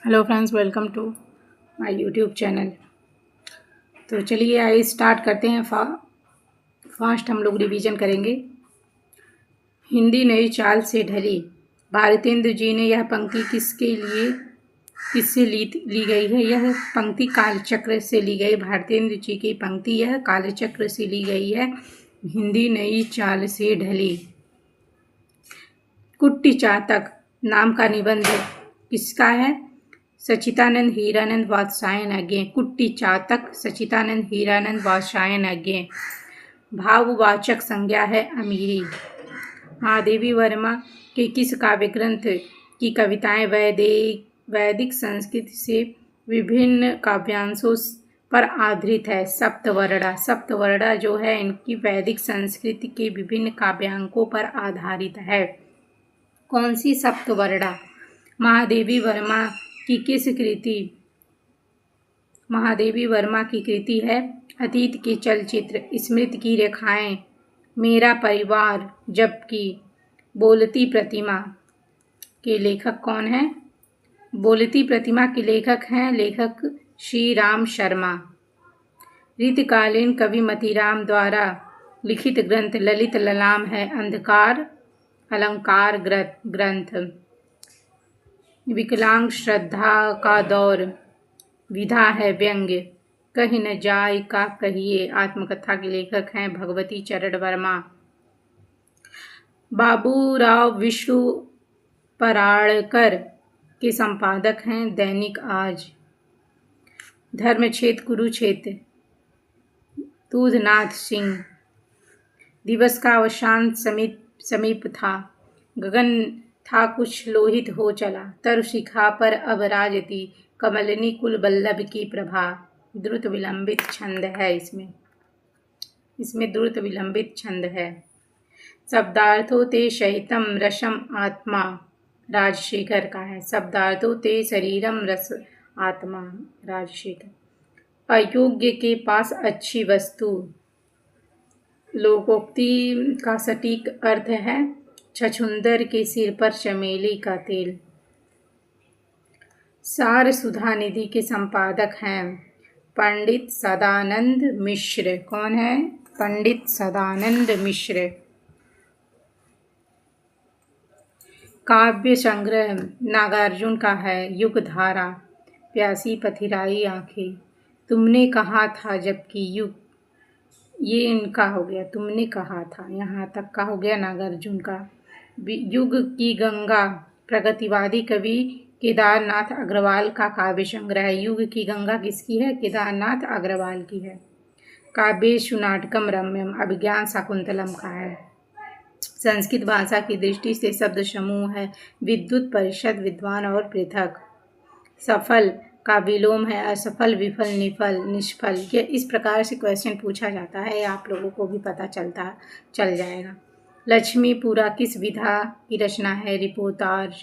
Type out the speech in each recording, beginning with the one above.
Hello friends, welcome to my YouTube channel. तो चलिए आइए स्टार्ट करते हैं। फास्ट हम लोग रिवीजन करेंगे। हिंदी नई चाल से ढली। भारतेंदु जी ने यह पंक्ति किससे ली गई है? यह पंक्ति कालचक्र से ली गई। भारतेंदु जी की पंक्ति यह कालचक्र से ली गई है। हिंदी नई चाल से ढली। कुट्टी चातक नाम का निबंध किसका है? सच्चिदानंद हीरानंद वात्स्यायन अज्ञे। कुट्टी चातक सच्चिदानंद हीरानंद वात्स्यायन अज्ञे। भाववाचक संज्ञा है अमीरी। महादेवी वर्मा के किस काव्य ग्रंथ की कविताएं वैदिक संस्कृति से विभिन्न काव्यांशों पर आधारित है? सप्तवर्णा। सप्तवर्णा जो है इनकी वैदिक संस्कृति के विभिन्न काव्यांकों पर आधारित है। कौन सी सप्तवर्णा? महादेवी वर्मा की कृति है अतीत के चलचित्र, स्मृति की रेखाएं, मेरा परिवार, जबकि बोलती प्रतिमा के लेखक कौन है? बोलती प्रतिमा के लेखक श्री राम शर्मा। ऋतकालीन कवि मतीराम द्वारा लिखित ग्रंथ ललित ललाम है अलंकार ग्रंथ। विकलांग श्रद्धा का दौर विधा है व्यंग्य। कहीं न जाय का कहिए आत्मकथा के लेखक हैं भगवती चरण वर्मा। बाबूराव विष्णु पराड़कर के संपादक हैं दैनिक आज। धर्मक्षेत्र कुरुक्षेत्र दूधनाथ सिंह। दिवस का अवसान समीप था, गगन था कुछ लोहित हो चला, तरु शिखा पर अब राजती कमलिनी कुल बल्लभ की प्रभा। द्रुत विलंबित छंद है इसमें द्रुत विलंबित छंद है। शब्दार्थों ते शहितम रसम आत्मा राजशेखर का है। शब्दार्थों ते शरीरम रस आत्मा राजशेखर। अयोग्य के पास अच्छी वस्तु लोकोक्ति का सटीक अर्थ है छछुंदर के सिर पर चमेली का तेल। सार सुधा निधि के संपादक हैं पंडित सदानंद मिश्र। कौन है? पंडित सदानंद मिश्र। काव्य संग्रह नागार्जुन का है युगधारा। प्यासी पथिराई आंखें, तुमने कहा था जबकि युग, ये इनका हो गया तुमने कहा था, यहाँ तक का हो गया नागार्जुन का। युग की गंगा प्रगतिवादी कवि केदारनाथ अग्रवाल का काव्य संग्रह है। युग की गंगा किसकी है? केदारनाथ अग्रवाल की है। काव्येषु नाटकम रम्यम अभिज्ञान शाकुंतलम का है। संस्कृत भाषा की दृष्टि से शब्द समूह है विद्युत, परिषद, विद्वान और पृथक। सफल का विलोम है असफल, विफल, निफल, निष्फल। ये इस प्रकार से क्वेश्चन पूछा जाता है, आप लोगों को भी पता चल जाएगा। लक्ष्मीपुरा किस विधा की रचना है? रिपोर्ताज।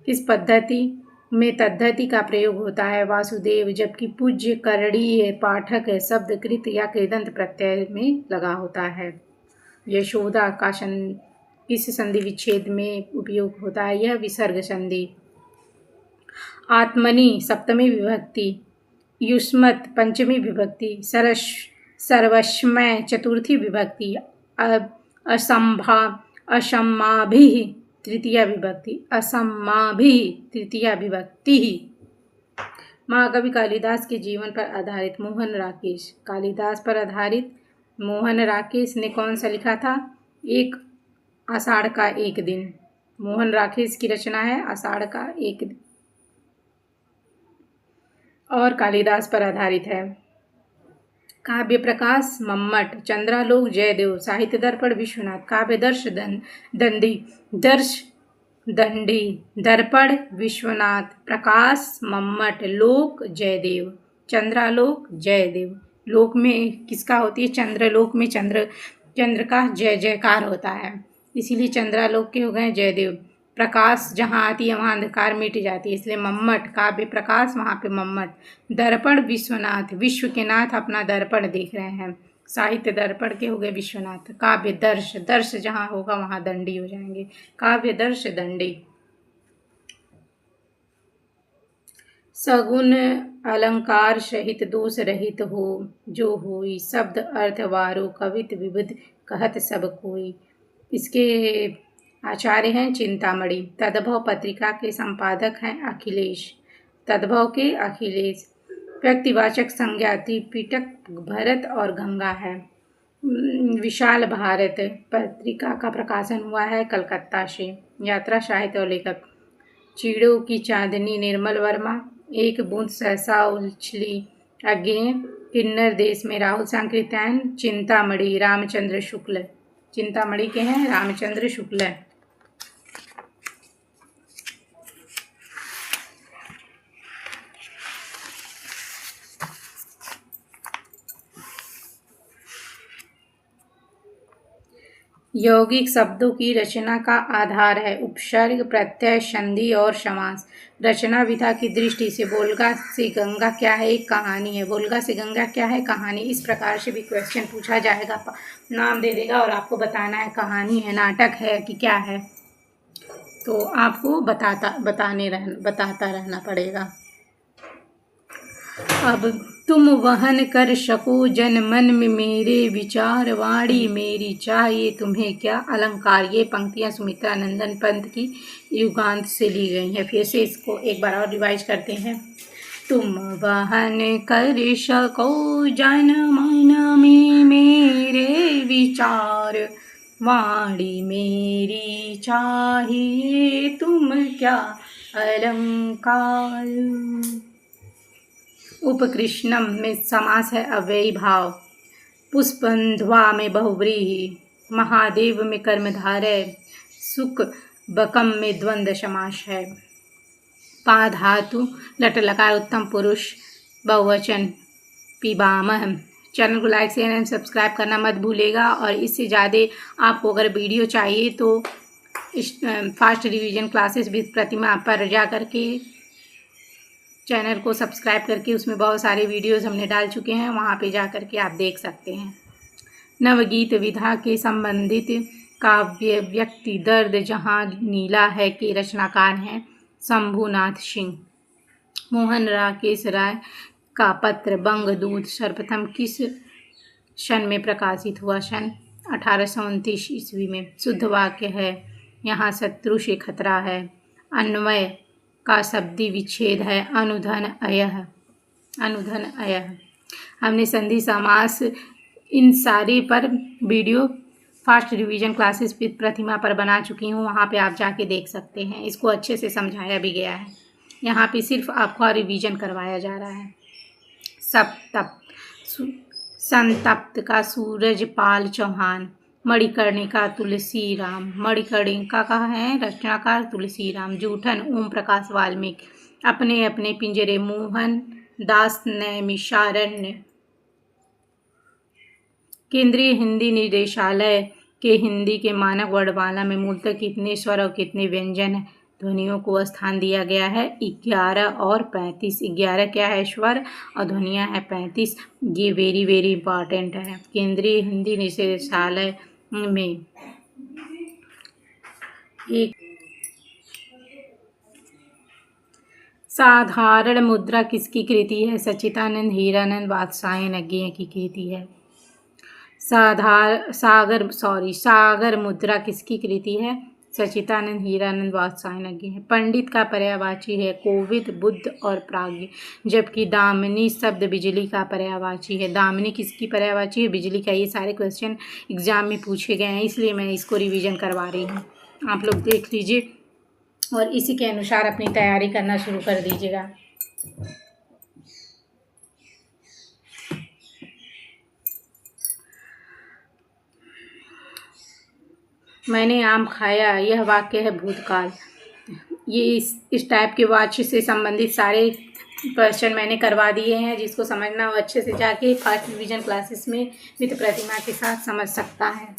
किस पद्धति में तद्धति का प्रयोग होता है? वासुदेव। जबकि पूज्य करणी है पाठक है शब्द कृत या कृदंत प्रत्यय में लगा होता है। यशोदा का किस संधि विच्छेद में उपयोग होता है? यह विसर्ग संधि। आत्मनि सप्तमी विभक्ति, युष्मत् पंचमी विभक्ति, सर्वस्मय चतुर्थी विभक्ति, असम्माभिः तृतीया विभक्ति, असम्माभिः तृतीया विभक्ति। महाकवि कालिदास के जीवन पर आधारित मोहन राकेश। कालिदास पर आधारित मोहन राकेश ने कौन सा लिखा था? एक आषाढ़ का एक दिन। मोहन राकेश की रचना है आषाढ़ का एक दिन और कालिदास पर आधारित है। काव्य प्रकाश मम्मट। चंद्रालोक जयदेव। साहित्य दर्पण विश्वनाथ। काव्य दंडी दर्पण विश्वनाथ, प्रकाश मम्मट, लोक जयदेव। चंद्रालोक जयदेव। लोक में किसका होती है? चंद्रलोक में चंद्र का जय जयकार होता है, इसीलिए चंद्रालोक के हो गए जयदेव। प्रकाश जहाँ आती है वहाँ अंधकार मिट जाती है, इसलिए मम्मट। काव्य प्रकाश वहाँ पे मम्मट। दर्पण विश्वनाथ, विश्व के नाथ अपना दर्पण देख रहे हैं, साहित्य दर्पण के हो गए विश्वनाथ। काव्य दर्श जहाँ होगा वहाँ दंडी हो जाएंगे। काव्य दर्श दंडी। सगुन अलंकार सहित दोष रहित हो, जो होई शब्द अर्थ वारो कवित विविध कहत सब कोई। इसके आचार्य हैं चिंतामणि। तद्भव पत्रिका के संपादक हैं अखिलेश। तद्भव के अखिलेश। व्यक्तिवाचक संज्ञा त्रिपिटक भरत और गंगा है। विशाल भारत पत्रिका का प्रकाशन हुआ है कलकत्ता से। यात्रा साहित्य और लेखक चीड़ों की चांदनी निर्मल वर्मा। एक बूंद सहसा उछली अज्ञेय। किन्नर देश में राहुल संकीर्तन। चिंतामणि रामचंद्र शुक्ल। चिंतामणि के हैं रामचंद्र शुक्ल। यौगिक शब्दों की रचना का आधार है उपसर्ग, प्रत्यय, संधि और समास। रचना विधा की दृष्टि से वोल्गा से गंगा क्या है, एक कहानी है। वोल्गा से गंगा क्या है, कहानी। इस प्रकार से भी क्वेश्चन पूछा जाएगा। नाम दे देगा और आपको बताना है कहानी है, नाटक है कि क्या है। तो आपको बताता रहना पड़ेगा। अब तुम वहन कर सको जन मन में मेरे विचार, वाणी मेरी चाहिए तुम्हें क्या अलंकार। ये पंक्तियां सुमित्रा नंदन पंत की युगांत से ली गई हैं। फिर से इसको एक बार और रिवाइज करते हैं। तुम वहन कर सको जन मन में मेरे विचार, वाणी मेरी चाहिए तुम क्या अलंकार। उपकृष्णम में समास है अव्ययी भाव। पुष्पंध्वा में बहुव्रीहि। महादेव में कर्मधारय। सुख बकम में द्वंद्व समास है। पा धातु लट लकार उत्तम पुरुष बहुवचन पिबामह। चैनल को लाइक शेयर एंड सब्सक्राइब करना मत भूलेगा। और इससे ज़्यादा आपको अगर वीडियो चाहिए तो fast revision classes with Pratima पर जा करके चैनल को सब्सक्राइब करके उसमें बहुत सारे वीडियोस हमने डाल चुके हैं, वहाँ पे जा करके आप देख सकते हैं। नवगीत विधा के संबंधित काव्य व्यक्ति दर्द जहाँ नीला है के रचनाकार हैं शंभुनाथ सिंह। मोहन राकेश राय का पत्र बंगदूत सर्वप्रथम किस सन में प्रकाशित हुआ? सन 1829 ईस्वी में। शुद्ध वाक्य है यहाँ शत्रु से खतरा है। अन्वय का शब्दी विच्छेद है अनुधन अयः। अनुधन अयः। हमने संधि समास इन सारे पर video fast revision classes with Pratima पर बना चुकी हूँ, वहाँ पे आप जाके देख सकते हैं। इसको अच्छे से समझाया भी गया है। यहाँ पे सिर्फ आपका रिवीजन करवाया जा रहा है। सप्तप संतप्त का सूरजपाल चौहान। मणिकर्णिका तुलसी राम। मणिकर्णिका का है रचनाकार तुलसी राम। जूठन ओम प्रकाश वाल्मीकि। अपने अपने पिंजरे मोहन दास नैमिषारण्य। केंद्रीय हिंदी निर्देशालय के हिंदी के मानक वर्णमाला में मूलतः कितने स्वर और कितने व्यंजन ध्वनियों को स्थान दिया गया है? 11 और 35। 11 क्या है स्वर और ध्वनियाँ है 35। ये वेरी वेरी इंपॉर्टेंट है। केंद्रीय हिंदी निर्देशालय में एक साधारण मुद्रा किसकी कृति है? सच्चिदानंद हीरानंद वात्स्यायन की कृति है। सागर मुद्रा किसकी कृति है? सच्चिदानंद हीरानंद वात्स्यायन है। पंडित का पर्यायवाची है कोविद, बुद्ध और प्राज्ञ, जबकि दामिनी शब्द बिजली का पर्यायवाची है। दामिनी किसकी पर्यायवाची है? बिजली का। ये सारे क्वेश्चन एग्जाम में पूछे गए हैं, इसलिए मैं इसको रिवीजन करवा रही हूँ। आप लोग देख लीजिए और इसी के अनुसार अपनी तैयारी करना शुरू कर दीजिएगा। मैंने आम खाया, यह वाक्य है भूतकाल। ये इस टाइप के वाक्य से संबंधित सारे क्वेश्चन मैंने करवा दिए हैं। जिसको समझना हो अच्छे से जाके फास्ट रिवीजन क्लासेस में विद प्रतिमा के साथ समझ सकता है।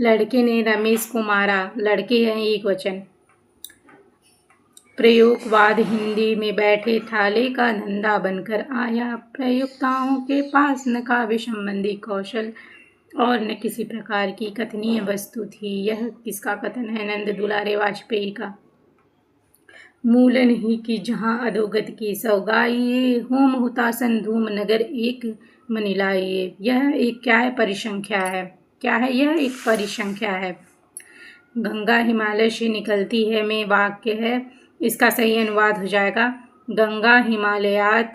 लड़के ने रमेश को मारा। लड़के हैं एक वचन। प्रयोगवाद हिंदी में बैठे ठाले का धंधा बनकर आया। प्रयोक्ताओं के पास न काव्य संबंधी कौशल और न किसी प्रकार की कथनीय वस्तु थी। यह किसका कथन है? नंद दुलारे वाजपेयी का। मूल नहीं की जहाँ अधोगत की सौगाइए, होम हुतासन धूम नगर एक मनिलाइए। यह एक क्या है? परिसंख्या है। क्या है यह? एक परिसंख्या है। गंगा हिमालय से निकलती है में वाक्य है, इसका सही अनुवाद हो जाएगा गंगा हिमालयात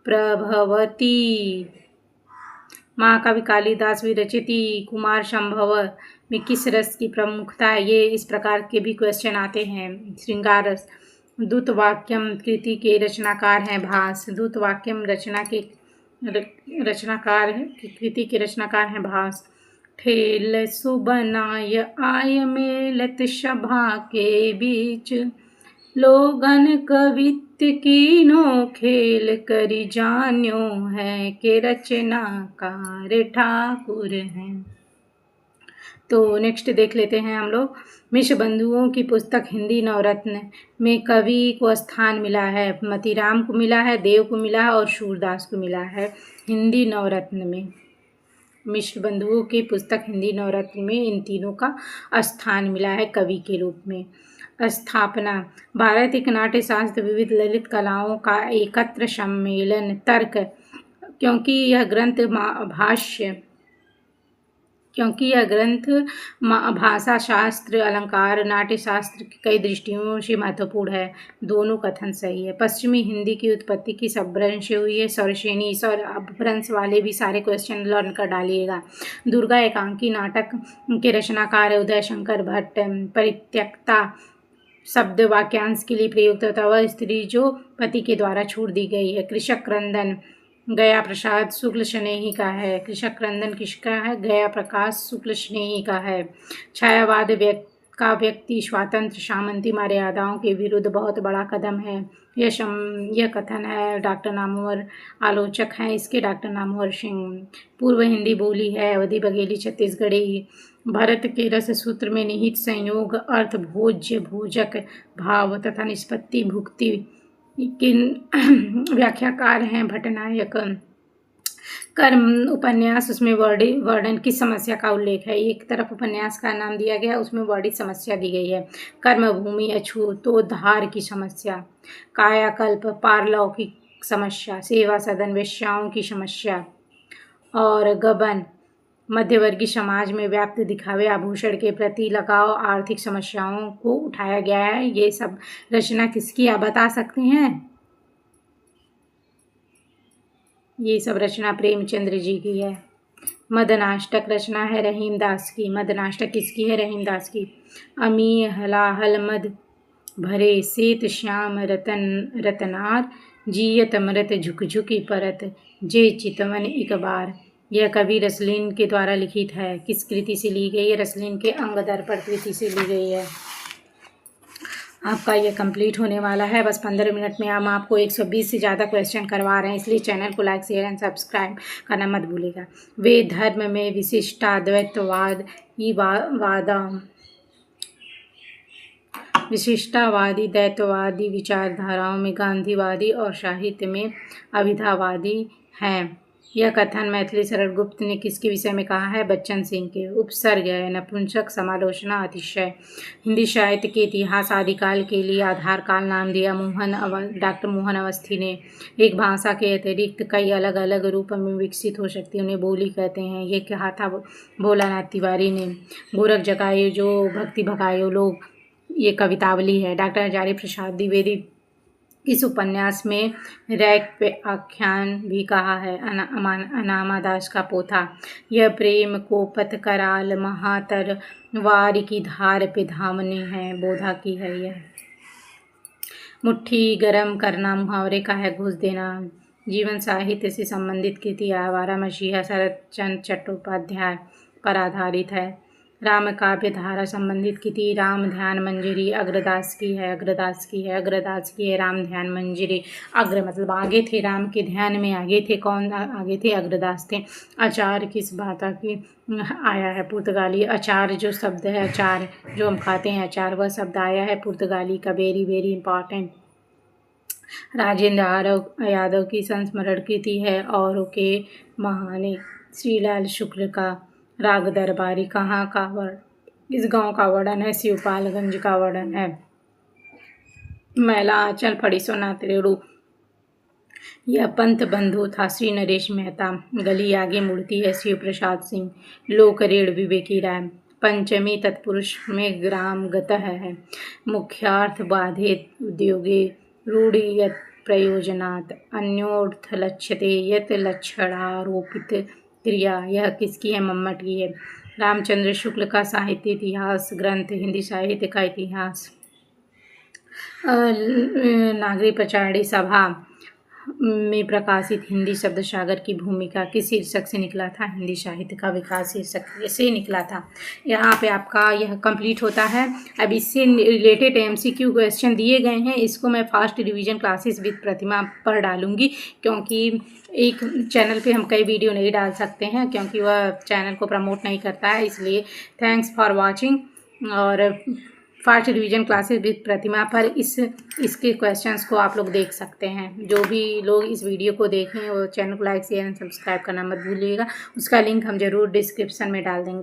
प्रभवती। महाकवि कालिदास विरचिति कुमार संभव में किस रस की प्रमुखता है? ये इस प्रकार के भी क्वेश्चन आते हैं। श्रृंगार रस। दूतवाक्यम कृति के रचनाकार हैं भास। दूतवाक्यम रचनाकार है, कृति के रचनाकार हैं भास। ठेल सुबनाय आय मेलत सभा के बीच, लोगन कवित्व कीनो खेल करी जान्यो है के रचनाकार ठाकुर हैं। तो नेक्स्ट देख लेते हैं हम लोग। मिश्र बंधुओं की पुस्तक हिंदी नवरत्न में कवि को स्थान मिला है। मतीराम को मिला है, देव को मिला है और सूरदास को मिला है हिंदी नवरत्न में। मिश्र बंधुओं की पुस्तक हिंदी नवरत्न में इन तीनों का स्थान मिला है कवि के रूप में। स्थापना। भारत एक नाट्य शास्त्र विविध ललित कलाओं का एकत्र सम्मेलन। तर्क। क्योंकि यह ग्रंथ भाषा शास्त्र, अलंकार, नाट्य शास्त्र की कई दृष्टियों से महत्वपूर्ण है। दोनों कथन सही है। पश्चिमी हिंदी की उत्पत्ति किस अपभ्रंश से हुई है? स्वरश्रेणी। स्वर अपभ्रंश वाले भी सारे क्वेश्चन लर्न कर डालिएगा। दुर्गा एकांकी नाटक के रचनाकार है उदय शंकर भट्ट। परित्यक्ता शब्द वाक्यांश के लिए प्रयुक्त होता है वह स्त्री जो पति के द्वारा छोड़ दी गई है। कृषक क्रंदन गया प्रसाद शुक्ल स्नेही का है। कृषक क्रंदन किसका है? गया प्रकाश शुक्ल स्नेही का है। छायावाद व्यक्ति स्वातंत्र सामंती मर्यादाओं के विरुद्ध बहुत बड़ा कदम है। यह कथन है डॉक्टर नामवर। आलोचक हैं इसके डॉक्टर नामवर सिंह। पूर्व हिंदी बोली है अवधी बघेली छत्तीसगढ़ी। भरत के रस सूत्र में निहित संयोग अर्थ भोज्य भोजक भाव तथा निष्पत्ति भुक्ति किन व्याख्याकार हैं? भट्टनायक। कर्म उपन्यास, उसमें वर्णन की समस्या का उल्लेख है। एक तरफ उपन्यास का नाम दिया गया, उसमें वर्णित समस्या दी गई है। कर्म भूमि अछूतोद्धार की समस्या। कायाकल्प पारलौकिक समस्या। सेवा सदन वेश्याओं की समस्या। और गबन मध्यवर्गीय समाज में व्याप्त दिखावे आभूषण के प्रति लगाव आर्थिक समस्याओं को उठाया गया है। ये सब रचना किसकी आप बता सकते हैं? ये सब रचना प्रेमचंद्र जी की है। मदनाष्टक रचना है रहीमदास की। मदनाष्टक किसकी है? रहीमदास की। अमीय हलाहल मद भरे सेत श्याम रतनार, जियत मृत झुक झुकी परत जे चितवन एक बार। यह कवि रसलीन के द्वारा लिखित है। किस कृति से ली गई है? रसलीन के अंग दर्पण कृति से ली गई है। आपका ये कंप्लीट होने वाला है। बस 15 मिनट में हम आपको 120 से ज़्यादा क्वेश्चन करवा रहे हैं, इसलिए चैनल को लाइक शेयर एंड सब्सक्राइब करना मत भूलिएगा। वे धर्म में विशिष्टाद्वैतवाद विशिष्टावादी द्वैतवादी विचारधाराओं में गांधीवादी और साहित्य में अभिधावादी हैं। यह कथन मैथिली शरण गुप्त ने किसके विषय में कहा है? बच्चन सिंह के। उपसर्ग है नपुंसक समालोचना अतिशय। हिंदी साहित्य के इतिहास आदिकाल के लिए आधार काल नाम दिया डॉक्टर मोहन अवस्थी ने। एक भाषा के अतिरिक्त कई अलग अलग रूप में विकसित हो सकती है, उन्हें बोली कहते हैं। ये कहा था भोलानाथ तिवारी ने। गोरख जगाए जो भक्ति भगायो लोग, ये कवितावली है। डॉक्टर आचार्य प्रसाद द्विवेदी इस उपन्यास में रैक पे आख्यान भी कहा है। अनामा दास का पोथा। यह प्रेम को पथ कराल महातर वारी की धार पे धामने हैं, बोधा की है यह। मुट्ठी गरम करना मुहावरे का है, घुस देना। जीवन साहित्य से संबंधित कृति आवारा मसीहा शरद चंद्र चट्टोपाध्याय पर आधारित है। राम काव्य धारा संबंधित कृति राम ध्यान मंजरी अग्रदास की है। अग्रदास की है राम ध्यान मंजरी। अग्र मतलब आगे थे, राम के ध्यान में आगे थे। कौन आगे थे? अग्रदास थे। अचार किस भाषा की आया है? पुर्तगाली। अचार जो शब्द है, अचार जो हम खाते हैं अचार, वह शब्द आया है पुर्तगाली का। Very very important. Rajendra Yadav की संस्मरण कृति है और के महाने। श्रीलाल शुक्ल का राग दरबारी। कहाँ का इस गांव का वर्णन है? शिवपालगंज का वर्णन है। मैला आंचल पड़ी सोनात रेड़ू। यह पंत बंधु था श्री नरेश मेहता। गली आगे मुड़ती है शिव प्रसाद सिंह। लोक रेड़ विवेकी राय। पंचमी तत्पुरुष में ग्राम गतः है। मुख्यार्थ बाधे उद्योगे रूढ़ि यत् प्रयोजनात् अन्योर्थ लक्ष्यते यत् लक्षणारोपित क्रिया। यह किसकी है? मम्मट की है। रामचंद्र शुक्ल का साहित्य इतिहास ग्रंथ हिंदी साहित्य का इतिहास। नागरी प्रचारणी सभा में प्रकाशित हिंदी शब्द सागर की भूमिका किस शीर्षक से निकला था? हिंदी साहित्य का विकास शीर्षक से निकला था। यहाँ पे आपका यह कंप्लीट होता है। अब इससे रिलेटेड MCQ क्वेश्चन दिए गए हैं, इसको मैं fast revision classes with Pratima पर डालूंगी, क्योंकि एक चैनल पे हम कई वीडियो नहीं डाल सकते हैं क्योंकि वह चैनल को प्रमोट नहीं करता है। इसलिए थैंक्स फॉर वॉचिंग। और fast revision classes with Pratima पर इसके क्वेश्चंस को आप लोग देख सकते हैं। जो भी लोग इस वीडियो को देखें वो चैनल को लाइक शेयर एंड सब्सक्राइब करना मत भूलिएगा। उसका लिंक हम ज़रूर डिस्क्रिप्शन में डाल देंगे।